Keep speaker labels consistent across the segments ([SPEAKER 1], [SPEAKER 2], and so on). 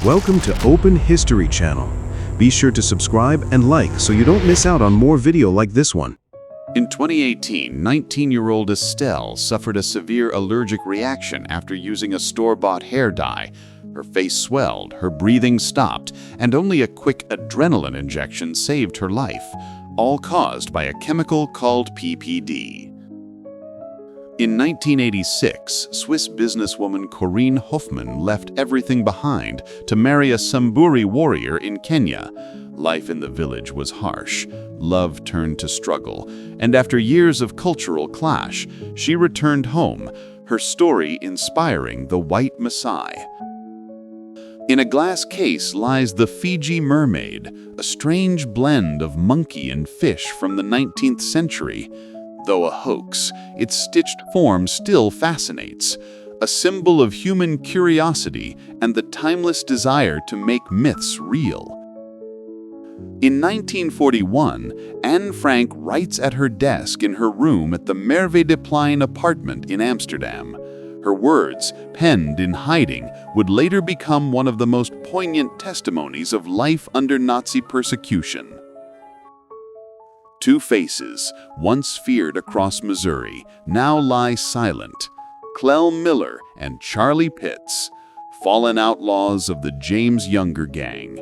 [SPEAKER 1] Welcome to Open History channel. Be sure to subscribe and like so you don't miss out on more video like this one.
[SPEAKER 2] In 2018, 19-year-old Estelle suffered a severe allergic reaction after using a store-bought hair dye. Her face swelled, her breathing stopped, and only a quick adrenaline injection saved her life, all caused by a chemical called PPD. In 1986, Swiss businesswoman Corinne Hoffmann left everything behind to marry a Samburu warrior in Kenya. Life in the village was harsh, love turned to struggle, and after years of cultural clash, she returned home, her story inspiring the White Maasai. In a glass case lies the Fiji mermaid, a strange blend of monkey and fish from the 19th century. Though a hoax, its stitched form still fascinates, a symbol of human curiosity and the timeless desire to make myths real. In 1941, Anne Frank writes at her desk in her room at the Merwe de Plein apartment in Amsterdam. Her words, penned in hiding, would later become one of the most poignant testimonies of life under Nazi persecution. Two faces, once feared across Missouri, now lie silent. Clell Miller and Charlie Pitts, fallen outlaws of the James Younger gang.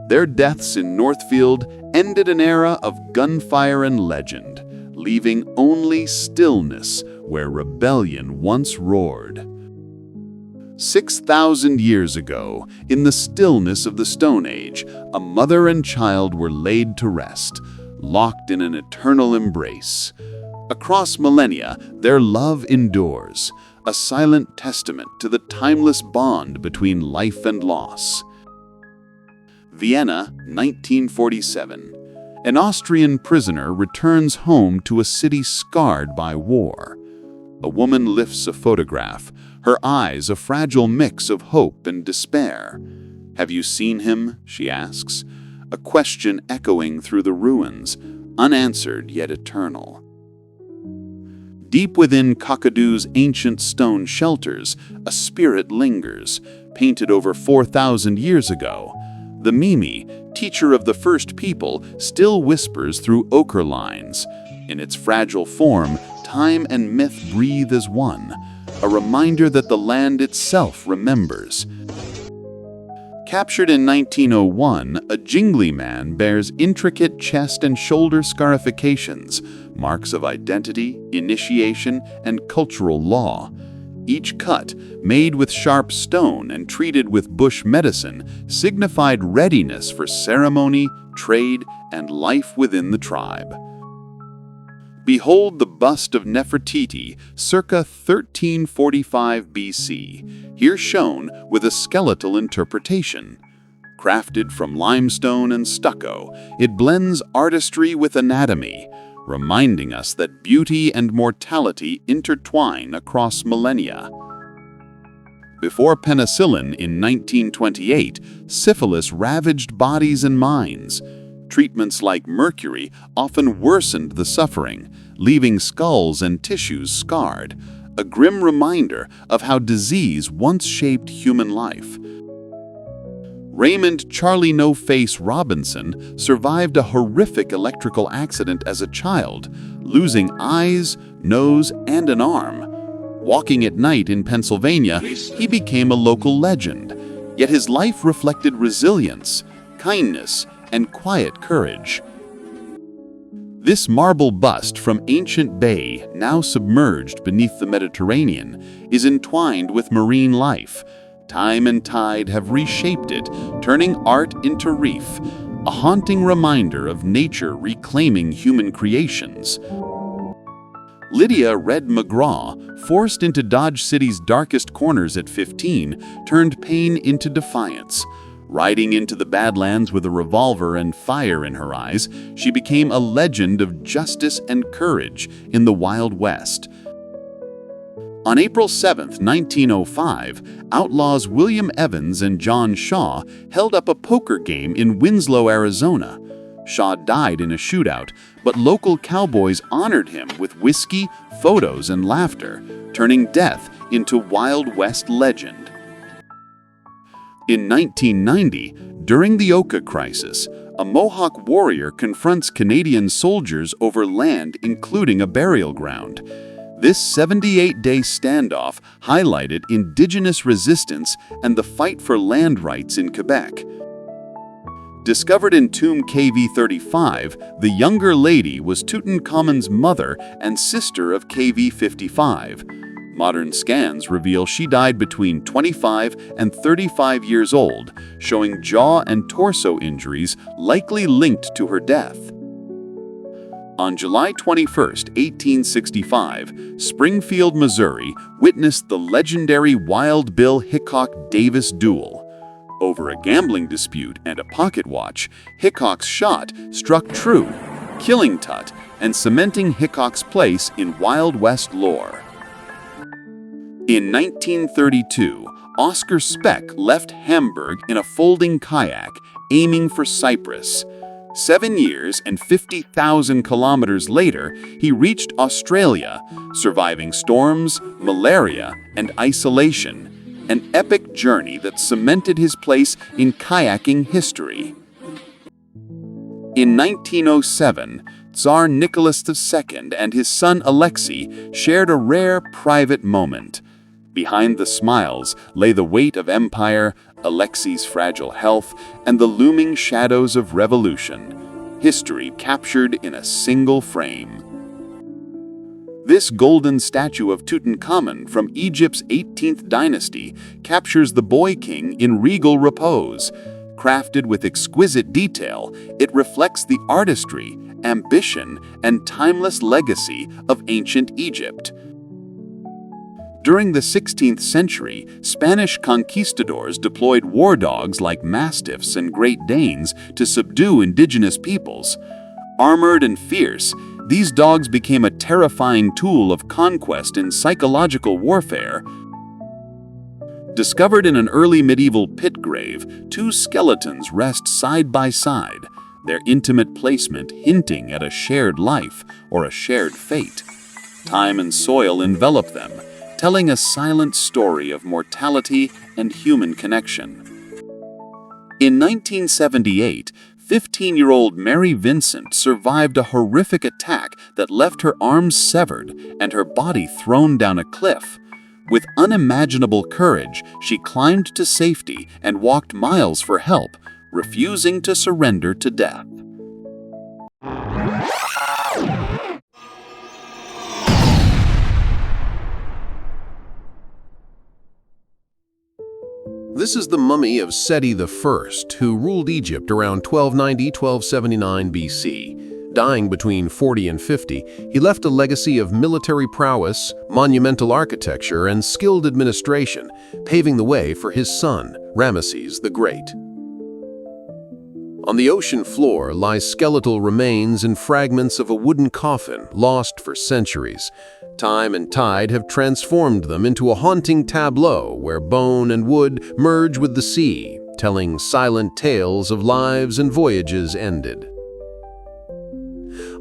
[SPEAKER 2] Their deaths in Northfield ended an era of gunfire and legend, leaving only stillness where rebellion once roared. 6,000 years ago, in the stillness of the Stone Age, a mother and child were laid to rest, locked in an eternal embrace. Across millennia, their love endures, a silent testament to the timeless bond between life and loss. Vienna, 1947. An Austrian prisoner returns home to a city scarred by war. A woman lifts a photograph, her eyes a fragile mix of hope and despair. "Have you seen him?" she asks, a question echoing through the ruins, unanswered yet eternal. Deep within Kakadou's ancient stone shelters, a spirit lingers, painted over 4,000 years ago. The Mimi, teacher of the first people, still whispers through ochre lines. In its fragile form, time and myth breathe as one, a reminder that the land itself remembers. Captured in 1901, a jingly man bears intricate chest and shoulder scarifications, marks of identity, initiation, and cultural law. Each cut, made with sharp stone and treated with bush medicine, signified readiness for ceremony, trade, and life within the tribe. Behold the bust of Nefertiti, circa 1345 BC, here shown with a skeletal interpretation. Crafted from limestone and stucco, it blends artistry with anatomy, reminding us that beauty and mortality intertwine across millennia. Before penicillin in 1928, syphilis ravaged bodies and minds. Treatments like mercury often worsened the suffering, leaving skulls and tissues scarred, a grim reminder of how disease once shaped human life. Raymond Charlie No-Face Robinson survived a horrific electrical accident as a child, losing eyes, nose, and an arm. Walking at night in Pennsylvania, he became a local legend, yet his life reflected resilience, kindness, and quiet courage. This marble bust from ancient Bay, now submerged beneath the Mediterranean, is entwined with marine life. Time and tide have reshaped it, turning art into reef, a haunting reminder of nature reclaiming human creations. Lydia Red McGraw, forced into Dodge City's darkest corners at 15, turned pain into defiance. Riding into the Badlands with a revolver and fire in her eyes, she became a legend of justice and courage in the Wild West. On April 7, 1905, outlaws William Evans and John Shaw held up a poker game in Winslow, Arizona. Shaw died in a shootout, but local cowboys honored him with whiskey, photos, and laughter, turning death into Wild West legend. In 1990, during the Oka crisis, a Mohawk warrior confronts Canadian soldiers over land, including a burial ground. This 78-day standoff highlighted Indigenous resistance and the fight for land rights in Quebec. Discovered in tomb KV-35, the younger lady was Tutankhamun's mother and sister of KV-55. Modern scans reveal she died between 25 and 35 years old, showing jaw and torso injuries likely linked to her death. On July 21, 1865, Springfield, Missouri witnessed the legendary Wild Bill Hickok-Davis duel. Over a gambling dispute and a pocket watch, Hickok's shot struck true, killing Tut and cementing Hickok's place in Wild West lore. In 1932, Oscar Speck left Hamburg in a folding kayak, aiming for Cyprus. 7 years and 50,000 kilometers later, he reached Australia, surviving storms, malaria, and isolation, an epic journey that cemented his place in kayaking history. In 1907, Tsar Nicholas II and his son Alexei shared a rare private moment. Behind the smiles lay the weight of empire, Alexei's fragile health, and the looming shadows of revolution. History captured in a single frame. This golden statue of Tutankhamun from Egypt's 18th dynasty captures the boy king in regal repose. Crafted with exquisite detail, it reflects the artistry, ambition, and timeless legacy of ancient Egypt. During the 16th century, Spanish conquistadors deployed war dogs like mastiffs and Great Danes to subdue indigenous peoples. Armored and fierce, these dogs became a terrifying tool of conquest and psychological warfare. Discovered in an early medieval pit grave, two skeletons rest side by side, their intimate placement hinting at a shared life or a shared fate. Time and soil envelop them, telling a silent story of mortality and human connection. In 1978, 15-year-old Mary Vincent survived a horrific attack that left her arms severed and her body thrown down a cliff. With unimaginable courage, she climbed to safety and walked miles for help, refusing to surrender to death.
[SPEAKER 3] This is the mummy of Seti I, who ruled Egypt around 1290–1279 BC. Dying between 40 and 50, he left a legacy of military prowess, monumental architecture, and skilled administration, paving the way for his son, Ramesses the Great. On the ocean floor lie skeletal remains and fragments of a wooden coffin lost for centuries. Time and tide have transformed them into a haunting tableau where bone and wood merge with the sea, telling silent tales of lives and voyages ended.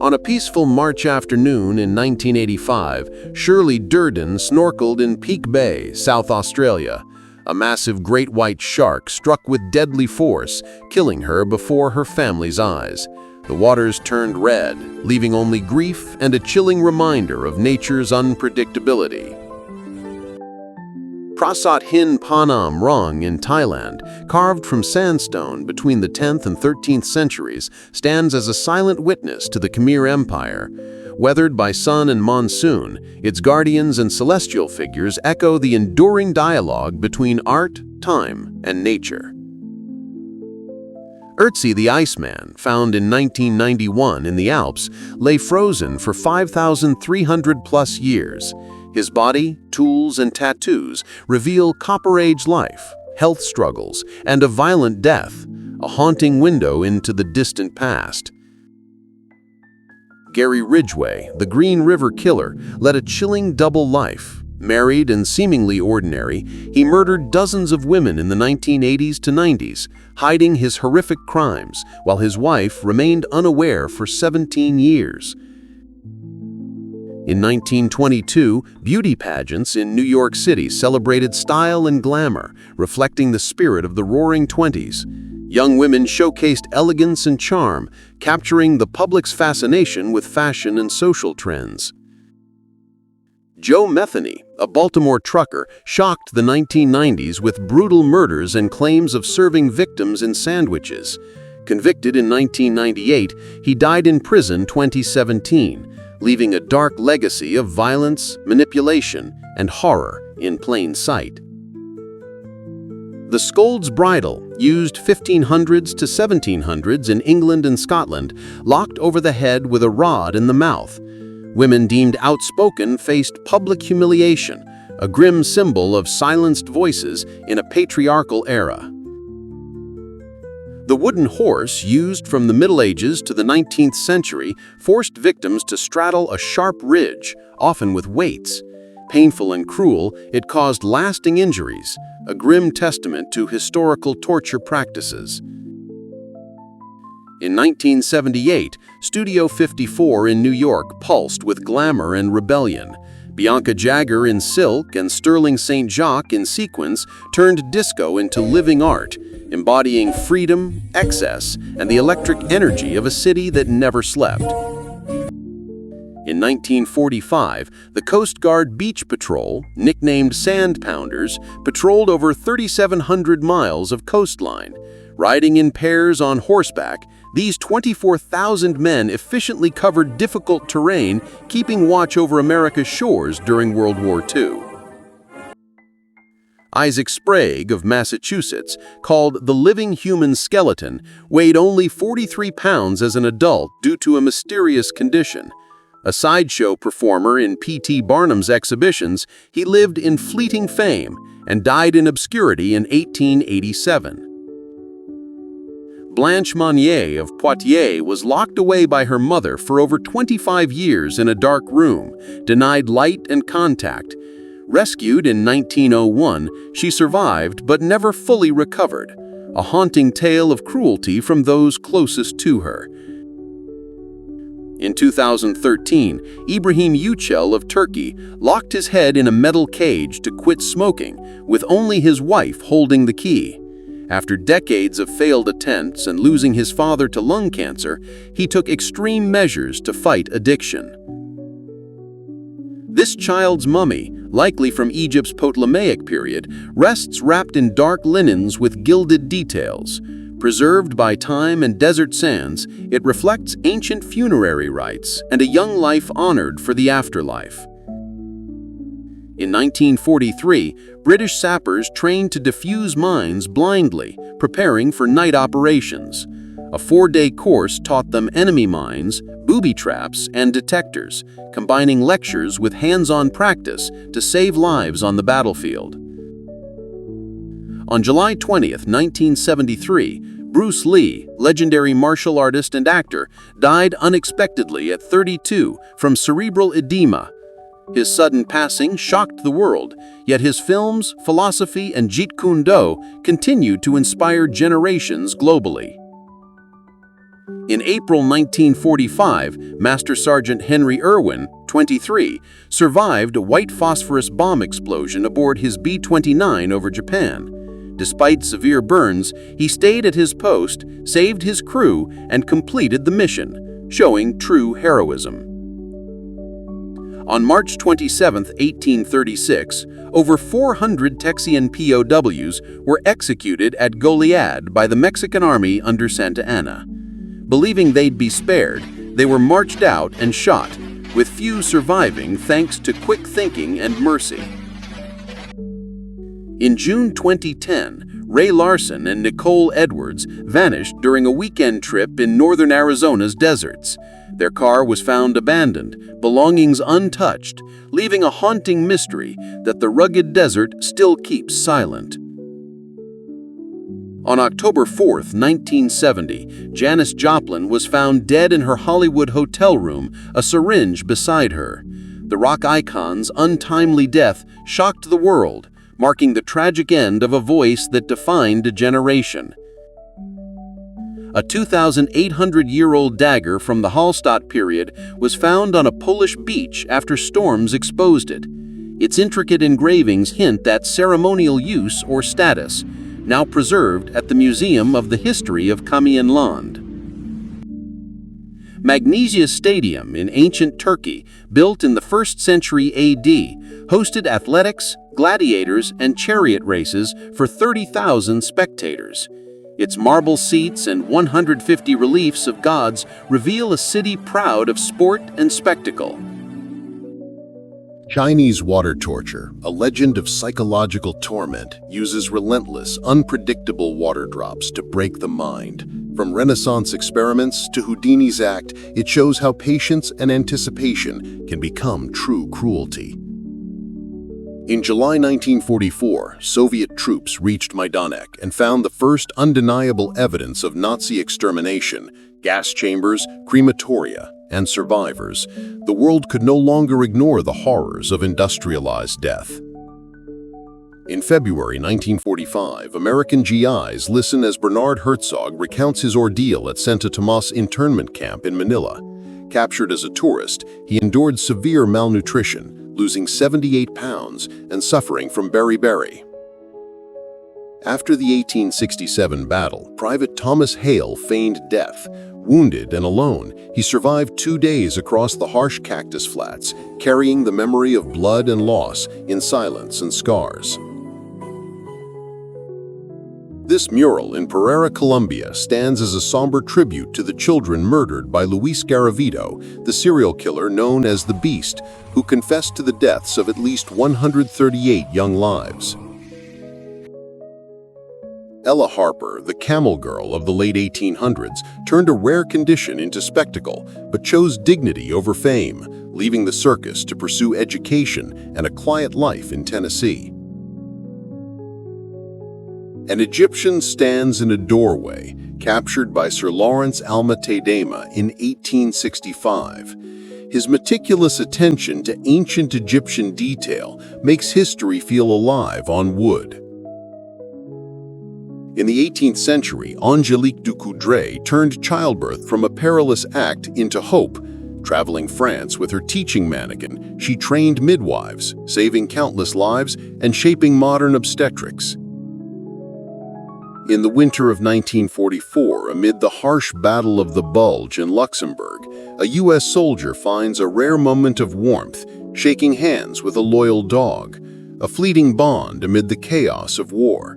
[SPEAKER 3] On a peaceful March afternoon in 1985, Shirley Durden snorkeled in Peak Bay, South Australia. A massive great white shark struck with deadly force, killing her before her family's eyes. The waters turned red, leaving only grief and a chilling reminder of nature's unpredictability. Prasat Hin Panam Rong in Thailand, carved from sandstone between the 10th and 13th centuries, stands as a silent witness to the Khmer Empire. Weathered by sun and monsoon, its guardians and celestial figures echo the enduring dialogue between art, time, and nature. Ötzi the Iceman, found in 1991 in the Alps, lay frozen for 5,300+ years. His body, tools, and tattoos reveal Copper Age life, health struggles, and a violent death, a haunting window into the distant past. Gary Ridgway, the Green River Killer, led a chilling double life. Married and seemingly ordinary, he murdered dozens of women in the 1980s to 90s, hiding his horrific crimes, while his wife remained unaware for 17 years. In 1922, beauty pageants in New York City celebrated style and glamour, reflecting the spirit of the Roaring Twenties. Young women showcased elegance and charm, capturing the public's fascination with fashion and social trends. Joe Metheny, a Baltimore trucker, shocked the 1990s with brutal murders and claims of serving victims in sandwiches. Convicted in 1998, he died in prison 2017, leaving a dark legacy of violence, manipulation, and horror in plain sight. The Scold's Bridle, used 1500s to 1700s in England and Scotland, locked over the head with a rod in the mouth. Women deemed outspoken faced public humiliation, a grim symbol of silenced voices in a patriarchal era. The wooden horse, used from the Middle Ages to the 19th century, forced victims to straddle a sharp ridge, often with weights. Painful and cruel, it caused lasting injuries, a grim testament to historical torture practices. In 1978, Studio 54 in New York pulsed with glamour and rebellion. Bianca Jagger in silk and Sterling St. Jacques in sequins turned disco into living art, embodying freedom, excess, and the electric energy of a city that never slept. In 1945, the Coast Guard Beach Patrol, nicknamed Sand Pounders, patrolled over 3,700 miles of coastline. Riding in pairs on horseback, these 24,000 men efficiently covered difficult terrain, keeping watch over America's shores during World War II. Isaac Sprague of Massachusetts, called the living human skeleton, weighed only 43 pounds as an adult due to a mysterious condition. A sideshow performer in P.T. Barnum's exhibitions, he lived in fleeting fame and died in obscurity in 1887. Blanche Monnier of Poitiers was locked away by her mother for over 25 years in a dark room, denied light and contact. Rescued in 1901, she survived but never fully recovered, a haunting tale of cruelty from those closest to her. In 2013, Ibrahim Yücel of Turkey locked his head in a metal cage to quit smoking, with only his wife holding the key. After decades of failed attempts and losing his father to lung cancer, he took extreme measures to fight addiction. This child's mummy, likely from Egypt's Ptolemaic period, rests wrapped in dark linens with gilded details. Preserved by time and desert sands, it reflects ancient funerary rites and a young life honored for the afterlife. In 1943, British sappers trained to defuse mines blindly, preparing for night operations. A 4-day course taught them enemy mines, booby traps, and detectors, combining lectures with hands-on practice to save lives on the battlefield. On July 20, 1973, Bruce Lee, legendary martial artist and actor, died unexpectedly at 32 from cerebral edema. His sudden passing shocked the world, yet his films, philosophy, and Jeet Kune Do continued to inspire generations globally. In April 1945, Master Sergeant Henry Irwin, 23, survived a white phosphorus bomb explosion aboard his B-29 over Japan. Despite severe burns, he stayed at his post, saved his crew, and completed the mission, showing true heroism. On March 27, 1836, over 400 Texian POWs were executed at Goliad by the Mexican army under Santa Anna. Believing they'd be spared, they were marched out and shot, with few surviving thanks to quick thinking and mercy. In June 2010, Ray Larson and Nicole Edwards vanished during a weekend trip in northern Arizona's deserts. Their car was found abandoned, belongings untouched, leaving a haunting mystery that the rugged desert still keeps silent. On October 4, 1970, Janis Joplin was found dead in her Hollywood hotel room, a syringe beside her. The rock icon's untimely death shocked the world, marking the tragic end of a voice that defined a generation. A 2,800-year-old dagger from the Hallstatt period was found on a Polish beach after storms exposed it. Its intricate engravings hint at ceremonial use or status, now preserved at the Museum of the History of Kamienland. Magnesia Stadium in ancient Turkey, built in the 1st century AD, hosted athletics, gladiators, and chariot races for 30,000 spectators. Its marble seats and 150 reliefs of gods reveal a city proud of sport and spectacle.
[SPEAKER 4] Chinese water torture, a legend of psychological torment, uses relentless, unpredictable water drops to break the mind. From Renaissance experiments to Houdini's act, it shows how patience and anticipation can become true cruelty. In July 1944, Soviet troops reached Majdanek and found the first undeniable evidence of Nazi extermination: gas chambers, crematoria, and survivors. The world could no longer ignore the horrors of industrialized death. In February 1945, American GIs listen as Bernard Herzog recounts his ordeal at Santo Tomas internment camp in Manila. Captured as a tourist, he endured severe malnutrition, losing 78 pounds and suffering from beriberi. After the 1867 battle, Private Thomas Hale feigned death. Wounded and alone, he survived 2 days across the harsh cactus flats, carrying the memory of blood and loss in silence and scars. This mural in Pereira, Colombia, stands as a somber tribute to the children murdered by Luis Garavito, the serial killer known as the Beast, who confessed to the deaths of at least 138 young lives. Ella Harper, the camel girl of the late 1800s, turned a rare condition into spectacle, but chose dignity over fame, leaving the circus to pursue education and a quiet life in Tennessee. An Egyptian stands in a doorway, captured by Sir Lawrence Alma Tadema in 1865. His meticulous attention to ancient Egyptian detail makes history feel alive on wood. In the 18th century, Angélique du Coudray turned childbirth from a perilous act into hope. Traveling France with her teaching mannequin, she trained midwives, saving countless lives and shaping modern obstetrics. In the winter of 1944, amid the harsh Battle of the Bulge in Luxembourg, a U.S. soldier finds a rare moment of warmth, shaking hands with a loyal dog, a fleeting bond amid the chaos of war.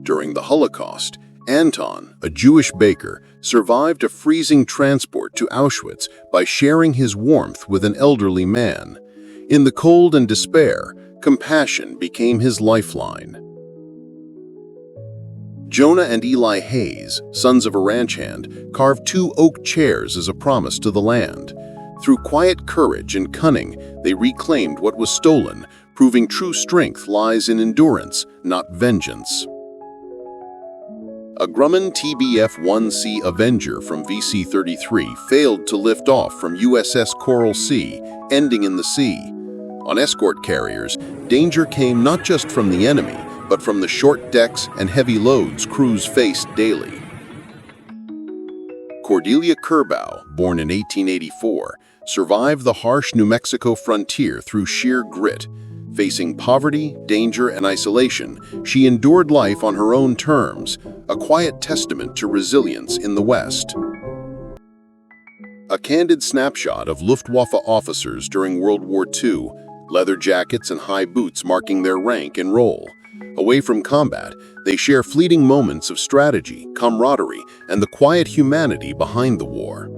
[SPEAKER 4] During the Holocaust, Anton, a Jewish baker, survived a freezing transport to Auschwitz by sharing his warmth with an elderly man. In the cold and despair, compassion became his lifeline. Jonah and Eli Hayes, sons of a ranch hand, carved 2 oak chairs as a promise to the land. Through quiet courage and cunning, they reclaimed what was stolen, proving true strength lies in endurance, not vengeance. A Grumman TBF-1C Avenger from VC-33 failed to lift off from USS Coral Sea, ending in the sea. On escort carriers, danger came not just from the enemy, but from the short decks and heavy loads crews faced daily. Cordelia Kerbow, born in 1884, survived the harsh New Mexico frontier through sheer grit. Facing poverty, danger, and isolation, she endured life on her own terms, a quiet testament to resilience in the West. A candid snapshot of Luftwaffe officers during World War II, leather jackets and high boots marking their rank and role. Away from combat, they share fleeting moments of strategy, camaraderie, and the quiet humanity behind the war.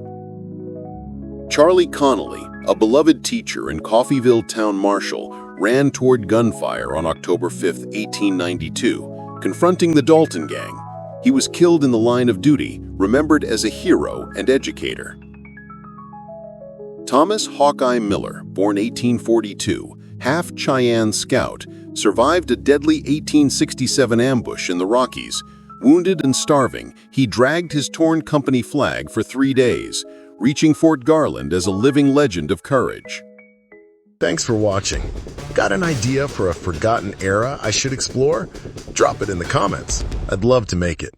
[SPEAKER 4] Charlie Connolly, a beloved teacher and Coffeyville town marshal, ran toward gunfire on October 5, 1892, confronting the Dalton Gang. He was killed in the line of duty, remembered as a hero and educator. Thomas Hawkeye Miller, born 1842, half Cheyenne scout, survived a deadly 1867 ambush in the Rockies. Wounded and starving, he dragged his torn company flag for 3 days, reaching Fort Garland as a living legend of courage.
[SPEAKER 5] Thanks for watching. Got an idea for a forgotten era I should explore? Drop it in the comments. I'd love to make it.